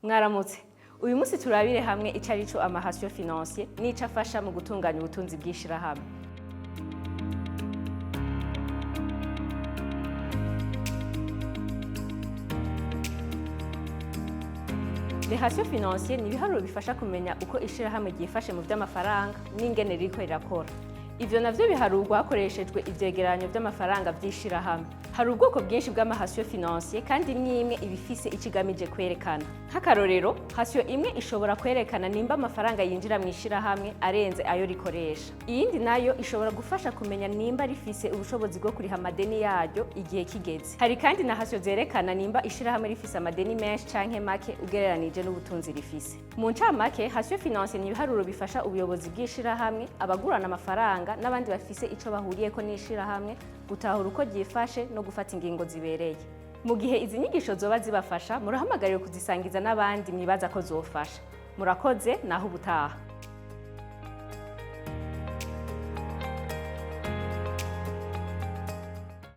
Mwaramutse. Uyu munsi turabire hamwe icarico Ratios Financiers n'ico afasha mu gutunganya ubutunzi bw'ishirahamwe. Ratios Financiers ni ibiharuro bifasha kumenya uko ishirahamwe ryifashe mu vy'amafaranga n'ingene ririko rirakora. Ivyo navyo biharurwa hakoreshejwe ivyegeranyo vy'amafaranga vy'ishirahamwe. Hari ubwoko bwinshi bw'Ratios Financiers kandi n'imwe ibifise ikigamije kwerekana. Nk'akarorero, ratio imwe ishobora kwerekana nimba amafaranga yinjira mu ishirahamwe arenze ayo rikoresha. Iyindi nayo ishobora gufasha kumenya nimba rifise ubushobozi bwo kuriha amadeni yaryo igihe kigeze. Hari kandi na ratio zerekana nimba ishirahamwe rifise amadeni menshi canke make ugereranije n'ubutunzi rifise. Mu ncamake, Ratios Financiers ni ibiharuro bifasha ubuyobozi bw'ishirahamwe, abagurana amafaranga n'abandi bafise ico bahuriyeko n'ishirahamwe gutahura uko ryifashe no gufata ingingo zibereye. Mu gihe izi nyigisho zoba zibafasha, murahamagariwe kuzisangiza n'abandi mwibaza ko zofasha. Murakoze, naho ubutaha.